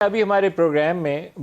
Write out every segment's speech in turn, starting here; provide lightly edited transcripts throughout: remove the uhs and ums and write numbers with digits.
अभी हमारे प्रोग्राम में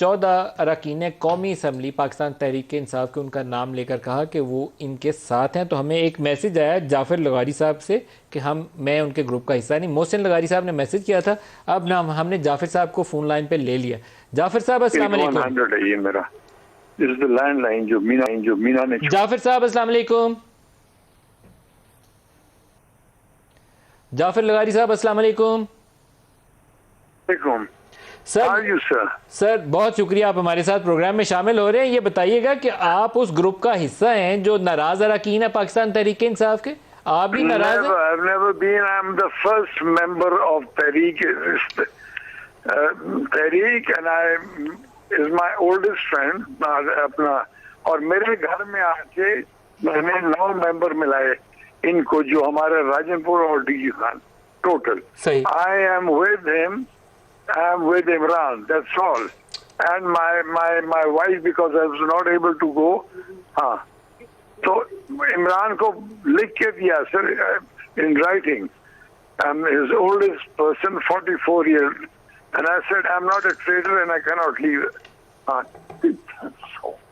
14 अरकान कौमी असम्बली पाकिस्तान तहरीक इंसाफ के उनका नाम लेकर कहा कि वो इनके साथ हैं। तो हमें एक मैसेज आया जाफर लगारी साहब से कि मैं उनके ग्रुप का हिस्सा नहीं। मोहसिन लगारी साहब ने मैसेज किया था, अब ना हमने जाफर साहब को फ़ोन लाइन पे ले लिया। जाफर साहब अस्सलाम वालेकुम। जाफर साहब अस्सलाम वालेकुम। जाफर लगारी साहब अस्सलाम वालेकुम। सर बहुत शुक्रिया, आप हमारे साथ प्रोग्राम में शामिल हो रहे हैं। ये बताइएगा कि आप उस ग्रुप का हिस्सा हैं जो नाराज अरकान है पाकिस्तान तहरीक इंसाफ के? आप भी नाराज हैं? और मेरे घर में आके मैंने 9 मेंबर मिलाए इनको, जो हमारे राजनपुर और DG Khan total. I am with him, I am with Imran, that's all. And my wife, because I was not able to go. So Imran को लिख के दिया sir in writing. I'm his oldest person, 44 years, and I said I'm not a traitor and I cannot leave.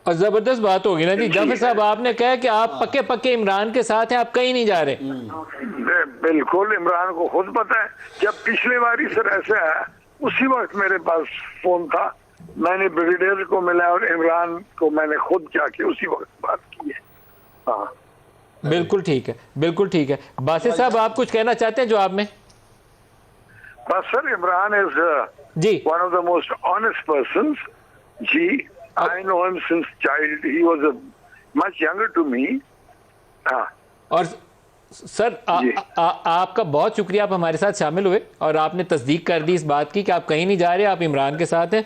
और जबरदस्त बात होगी ना जी। जाफर साहब आपने कहा कि आप पक्के पक्के इमरान के साथ हैं, आप कहीं नहीं जा रहे। बिल्कुल, इमरान को खुद पता है। जब पिछले बारी सर ऐसे आया, उसी वक्त मेरे पास फोन था, मैंने ब्रिगेडियर को मिला और इमरान को मैंने खुद जाके उसी वक्त बात की है। हाँ बिल्कुल ठीक है, बिल्कुल ठीक है। बासित साहब आप कुछ कहना चाहते हैं जवाब में? बस sir, Imran is ji one of the most honest person ji. I know him since child, he was much younger to me. और सर आपका बहुत शुक्रिया, आप हमारे साथ शामिल हुए और आपने तस्दीक कर दी इस बात की कि आप कहीं नहीं जा रहे, आप इमरान के साथ हैं।